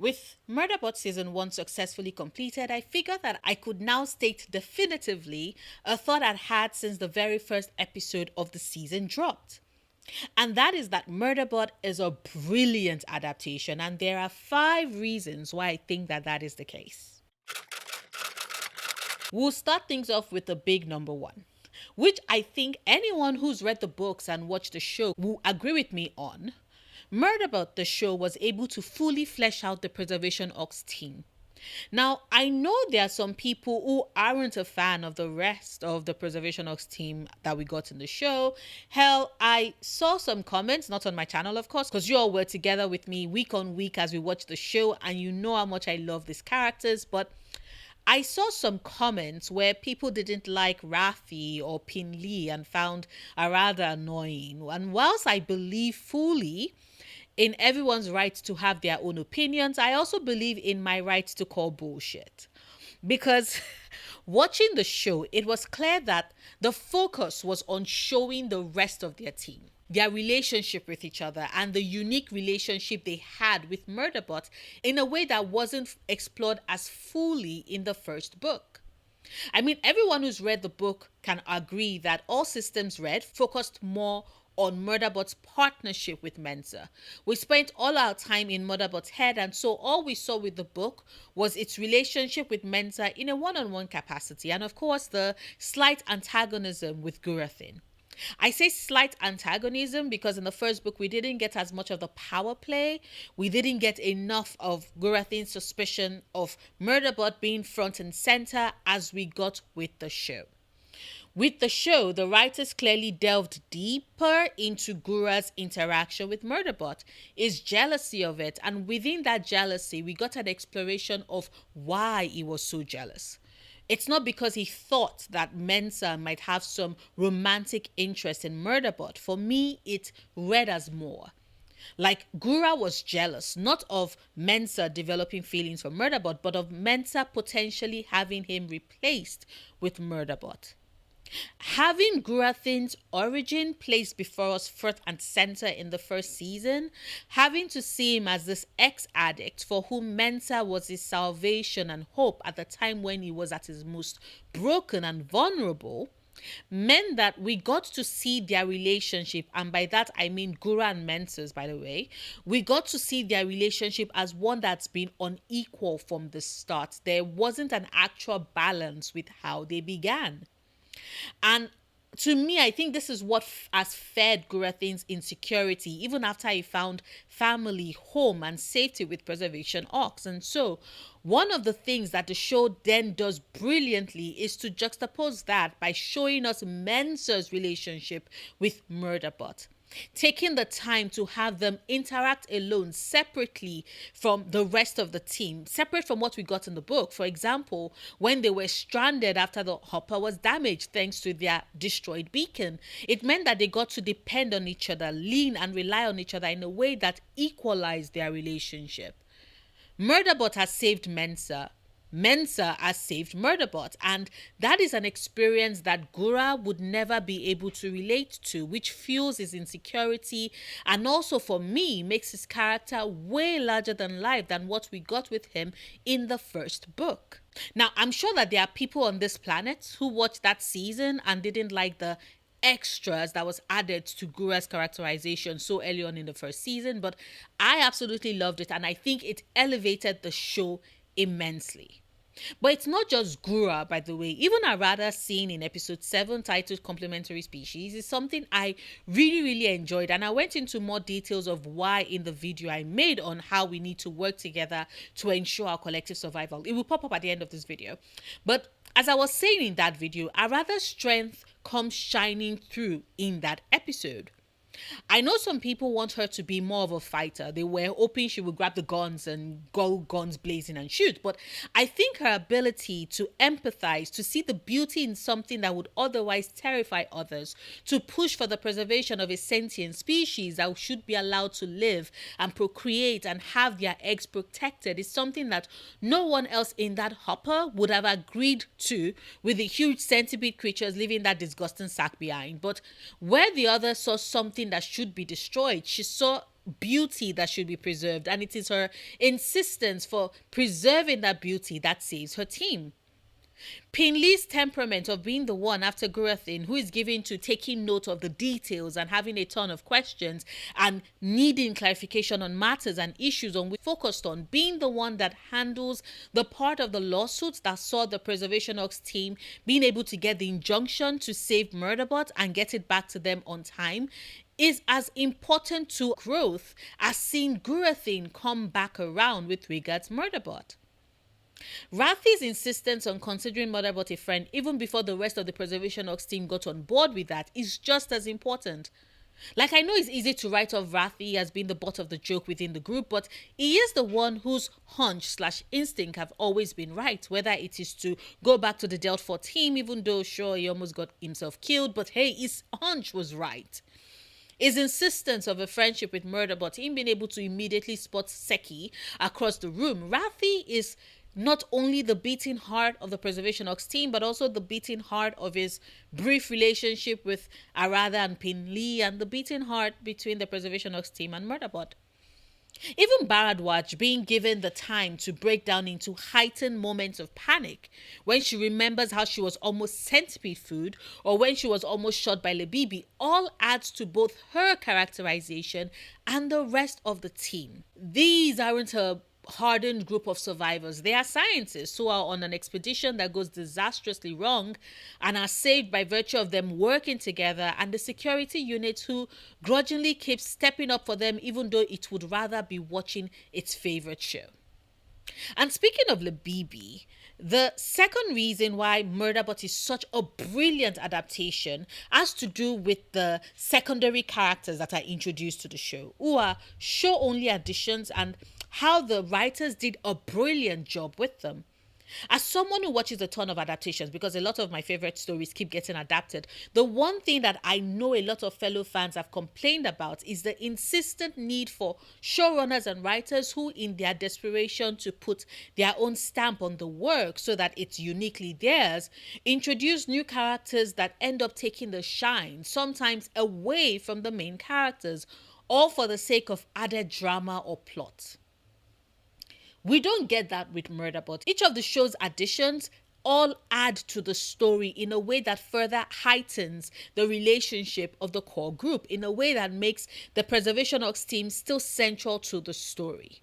With Murderbot Season 1 successfully completed, I figured that I could now state definitively a thought I'd had since the very first episode of the season dropped. And that is that Murderbot is a brilliant adaptation, and there are 5 reasons why I think that that is the case. We'll start things off with the big number one, which I think anyone who's read the books and watched the show will agree with me on. Murderbot, the show, was able to fully flesh out the Preservation Ox team. Now, I know there are some people who aren't a fan of the rest of the Preservation Ox team that we got in the show. Hell, I saw some comments, not on my channel, of course, because you all were together with me week on week as we watched the show, and you know how much I love these characters, but I saw some comments where people didn't like Rafi or Pin Lee and found her rather annoying. And whilst I believe fully in everyone's right to have their own opinions, I also believe in my right to call bullshit. Because watching the show, it was clear that the focus was on showing the rest of their team, their relationship with each other, and the unique relationship they had with Murderbot in a way that wasn't explored as fully in the first book. I mean, everyone who's read the book can agree that All Systems Red focused more on Murderbot's partnership with Mensa. We spent all our time in Murderbot's head, and so all we saw with the book was its relationship with Mensa in a one-on-one capacity, and of course the slight antagonism with Gurathin. I say slight antagonism because in the first book we didn't get as much of the power play. We didn't get enough of Gurathin's suspicion of Murderbot being front and center as we got with the show. With the show, the writers clearly delved deeper into Gura's interaction with Murderbot, his jealousy of it, and within that jealousy, we got an exploration of why he was so jealous. It's not because he thought that Mensa might have some romantic interest in Murderbot. For me, it read as more. Like, Gura was jealous, not of Mensa developing feelings for Murderbot, but of Mensa potentially having him replaced with Murderbot. Having Gurathin's origin placed before us front and center in the first season, having to see him as this ex-addict for whom Mensa was his salvation and hope at the time when he was at his most broken and vulnerable, meant that we got to see their relationship, and by that I mean Gura and Mensa's, by the way. We got to see their relationship as one that's been unequal from the start. There wasn't an actual balance with how they began. And to me, I think this is what has fed Gurathin's insecurity, even after he found family, home, and safety with Preservation Ox. And so, one of the things that the show then does brilliantly is to juxtapose that by showing us Mensa's relationship with Murderbot, taking the time to have them interact alone separately from the rest of the team, separate from what we got in the book. For example, when they were stranded after the hopper was damaged thanks to their destroyed beacon, it meant that they got to depend on each other, lean and rely on each other in a way that equalized their relationship. Murderbot has saved Mensa. Mensa has saved Murderbot, and that is an experience that Gura would never be able to relate to, which fuels his insecurity and also, for me, makes his character way larger than life than what we got with him in the first book. Now, I'm sure that there are people on this planet who watched that season and didn't like the extras that was added to Gura's characterization so early on in the first season, but I absolutely loved it, and I think it elevated the show immensely. But it's not just Gura, by the way. Even a radar scene in episode 7 titled Complementary Species is something I really enjoyed, and I went into more details of why in the video I made on how we need to work together to ensure our collective survival. It will pop up at the end of this video. But as I was saying in that video, Arada's strength comes shining through in that episode. I know some people want her to be more of a fighter. They were hoping she would grab the guns and go guns blazing and shoot. But I think her ability to empathize, to see the beauty in something that would otherwise terrify others, to push for the preservation of a sentient species that should be allowed to live and procreate and have their eggs protected is something that no one else in that hopper would have agreed to, with the huge centipede creatures leaving that disgusting sack behind. But where the others saw something that should be destroyed, she saw beauty that should be preserved, and it is her insistence for preserving that beauty that saves her team. Pinley's temperament of being the one after Gurathin who is given to taking note of the details and having a ton of questions and needing clarification on matters and issues on which focused on, being the one that handles the part of the lawsuits that saw the Preservation Ox team being able to get the injunction to save Murderbot and get it back to them on time, is as important to growth as seeing Gurathin come back around with regards Murderbot. Rathi's insistence on considering Murderbot a friend even before the rest of the Preservation Ox team got on board with that is just as important. Like, I know it's easy to write off Rathi as being the butt of the joke within the group, but he is the one whose hunch/instinct have always been right, whether it is to go back to the Deltford team, even though sure he almost got himself killed, but hey, his hunch was right. His insistence of a friendship with Murderbot, him being able to immediately spot Seki across the room. Rathi is not only the beating heart of the Preservation Ox team, but also the beating heart of his brief relationship with Arada and Pinley, and the beating heart between the Preservation Ox team and Murderbot. Even Bharadwaj being given the time to break down into heightened moments of panic when she remembers how she was almost centipede food or when she was almost shot by Lebibi, all adds to both her characterization and the rest of the team. These aren't a hardened group of survivors. They are scientists who are on an expedition that goes disastrously wrong and are saved by virtue of them working together, and the security unit who grudgingly keeps stepping up for them even though it would rather be watching its favorite show. And speaking of Lebibi, the second reason why Murderbot is such a brilliant adaptation has to do with the secondary characters that are introduced to the show, who are show-only additions, and how the writers did a brilliant job with them. As someone who watches a ton of adaptations, because a lot of my favorite stories keep getting adapted, the one thing that I know a lot of fellow fans have complained about is the insistent need for showrunners and writers who, in their desperation to put their own stamp on the work so that it's uniquely theirs, introduce new characters that end up taking the shine, sometimes away from the main characters, all for the sake of added drama or plot. We don't get that with Murderbot. Each of the show's additions all add to the story in a way that further heightens the relationship of the core group, in a way that makes the Preservation Ox team still central to the story.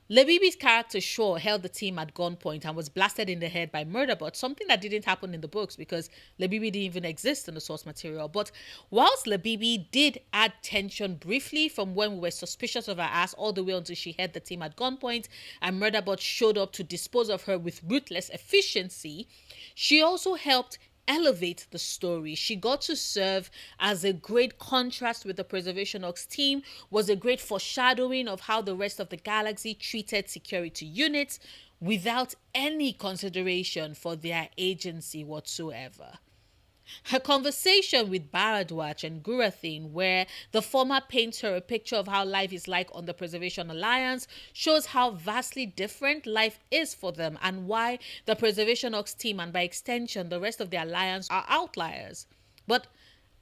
Lebibi's character Shaw held the team at gunpoint and was blasted in the head by Murderbot, something that didn't happen in the books because Lebibi didn't even exist in the source material. But whilst Lebibi did add tension briefly from when we were suspicious of her ass all the way until she held the team at gunpoint and Murderbot showed up to dispose of her with ruthless efficiency, she also helped elevate the story. She got to serve as a great contrast with the Preservation Ox team, was a great foreshadowing of how the rest of the galaxy treated security units without any consideration for their agency whatsoever. Her conversation with Bharadwaj and Gurathin, where the former paints her a picture of how life is like on the Preservation Alliance, shows how vastly different life is for them and why the Preservation Ox team and by extension the rest of the Alliance are outliers. But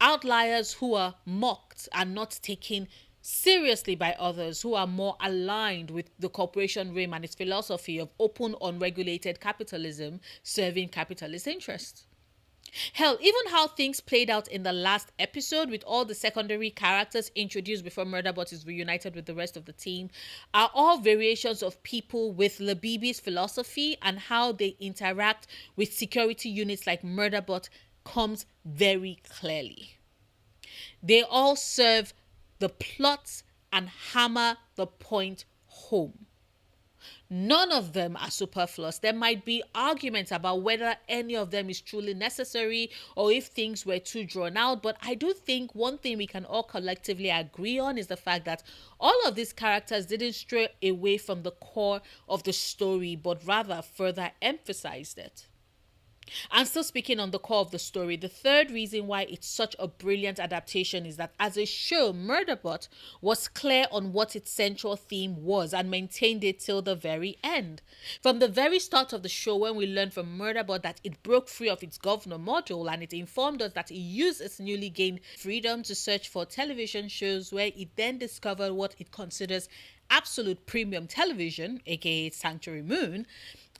outliers who are mocked and not taken seriously by others who are more aligned with the corporation rim and its philosophy of open, unregulated capitalism serving capitalist interests. Hell, even how things played out in the last episode with all the secondary characters introduced before Murderbot is reunited with the rest of the team are all variations of people with Lebibi's philosophy, and how they interact with security units like Murderbot comes very clearly. They all serve the plots and hammer the point home. None of them are superfluous. There might be arguments about whether any of them is truly necessary or if things were too drawn out, but I do think one thing we can all collectively agree on is the fact that all of these characters didn't stray away from the core of the story, but rather further emphasized it. And still speaking on the core of the story, the third reason why it's such a brilliant adaptation is that as a show, Murderbot was clear on what its central theme was and maintained it till the very end. From the very start of the show, when we learned from Murderbot that it broke free of its governor module and it informed us that it used its newly gained freedom to search for television shows, where it then discovered what it considers absolute premium television, aka Sanctuary Moon,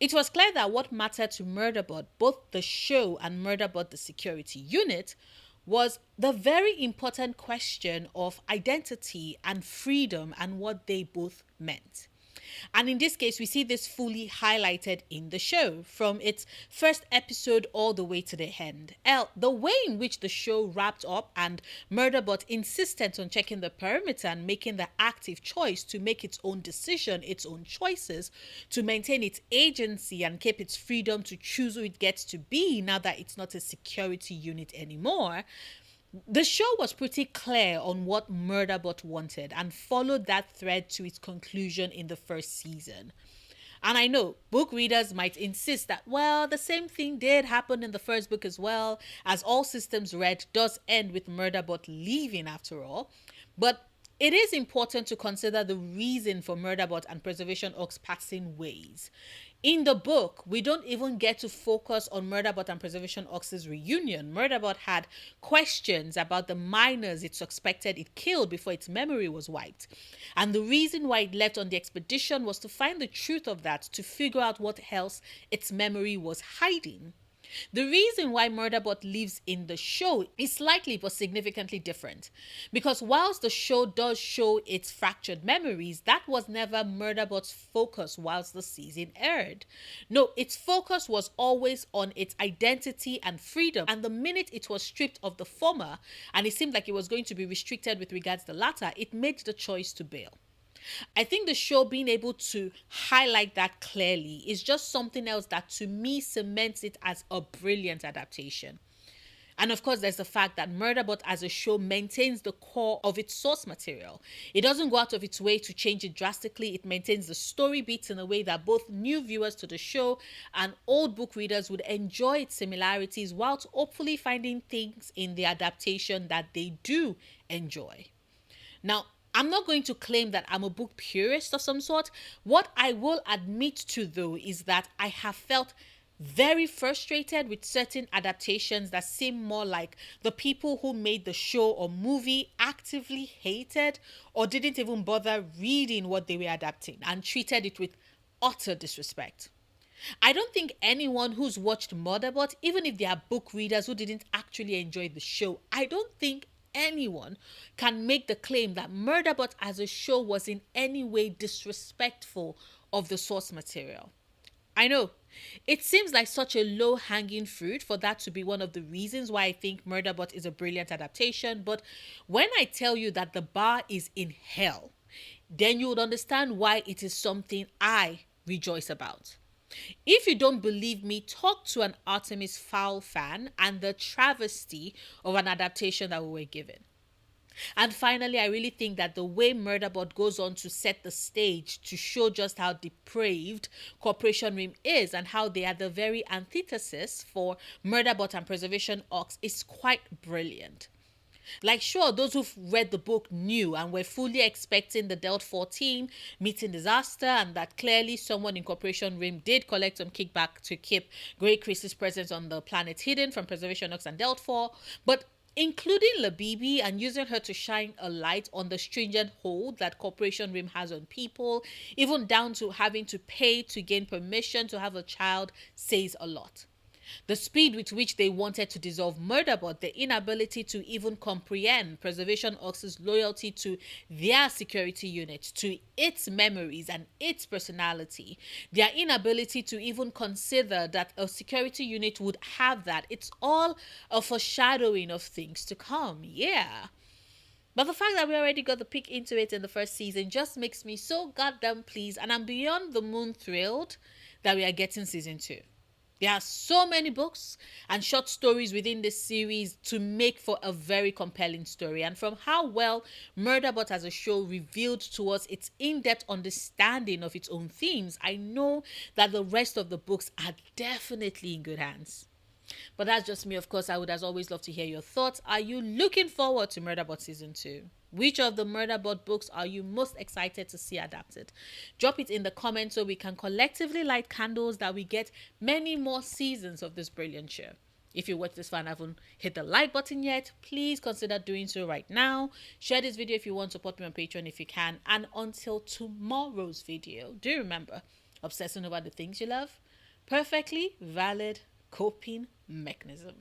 it was clear that what mattered to Murderbot, both the show and Murderbot the security unit, was the very important question of identity and freedom and what they both meant. And in this case, we see this fully highlighted in the show from its first episode all the way to the end. The way in which the show wrapped up and Murderbot insisted on checking the perimeter and making the active choice to make its own decision, its own choices, to maintain its agency and keep its freedom to choose who it gets to be now that it's not a security unit anymore. The show was pretty clear on what Murderbot wanted and followed that thread to its conclusion in the first season. And I know book readers might insist that, well, the same thing did happen in the first book as well, as All Systems Red does end with Murderbot leaving after all. But it is important to consider the reason for Murderbot and Preservation Ox passing ways. In the book, we don't even get to focus on Murderbot and Preservation Ox's reunion. Murderbot had questions about the miners it suspected it killed before its memory was wiped. And the reason why it left on the expedition was to find the truth of that, to figure out what else its memory was hiding. The reason why Murderbot lives in the show is slightly but significantly different. Because whilst the show does show its fractured memories, that was never Murderbot's focus whilst the season aired. No, its focus was always on its identity and freedom. And the minute it was stripped of the former, and it seemed like it was going to be restricted with regards to the latter, it made the choice to bail. I think the show being able to highlight that clearly is just something else that to me cements it as a brilliant adaptation. And of course, there's the fact that Murderbot as a show maintains the core of its source material. It doesn't go out of its way to change it drastically. It maintains the story beats in a way that both new viewers to the show and old book readers would enjoy its similarities, whilst hopefully finding things in the adaptation that they do enjoy. Now, I'm not going to claim that I'm a book purist of some sort. What I will admit to, though, is that I have felt very frustrated with certain adaptations that seem more like the people who made the show or movie actively hated or didn't even bother reading what they were adapting and treated it with utter disrespect. I don't think anyone who's watched Murderbot, even if they are book readers who didn't actually enjoy the show, I don't think anyone can make the claim that Murderbot as a show was in any way disrespectful of the source material. I know, it seems like such a low-hanging fruit for that to be one of the reasons why I think Murderbot is a brilliant adaptation, but when I tell you that the bar is in hell, then you would understand why it is something I rejoice about. If you don't believe me, talk to an Artemis Fowl fan and the travesty of an adaptation that we were given. And finally, I really think that the way Murderbot goes on to set the stage to show just how depraved Corporation Rim is and how they are the very antithesis for Murderbot and Preservation Ox is quite brilliant. Like, sure, those who've read the book knew and were fully expecting the Delt 14 meeting disaster, and that clearly someone in Corporation Rim did collect some kickback to keep Grey Chris's presence on the planet hidden from Preservation Ox and Delt 4. But including Labibi and using her to shine a light on the stringent hold that Corporation Rim has on people, even down to having to pay to gain permission to have a child, says a lot. The speed with which they wanted to dissolve Murderbot, the inability to even comprehend Preservation Ox's loyalty to their security unit, to its memories and its personality, their inability to even consider that a security unit would have that, it's all a foreshadowing of things to come, yeah. But the fact that we already got the peek into it in the first season just makes me so goddamn pleased, and I'm beyond the moon thrilled that we are getting season 2. There are so many books and short stories within this series to make for a very compelling story. And from how well Murderbot as a show revealed to us its in-depth understanding of its own themes, I know that the rest of the books are definitely in good hands. But that's just me. Of course, I would as always love to hear your thoughts. Are you looking forward to Murderbot season 2? Which of the Murderbot books are you most excited to see adapted? Drop it in the comments so we can collectively light candles that we get many more seasons of this brilliant show. If you watch this far and haven't hit the like button yet, please consider doing so right now. Share this video if you want to support me on Patreon if you can. And until tomorrow's video, do remember, obsessing over the things you love, perfectly valid coping mechanism.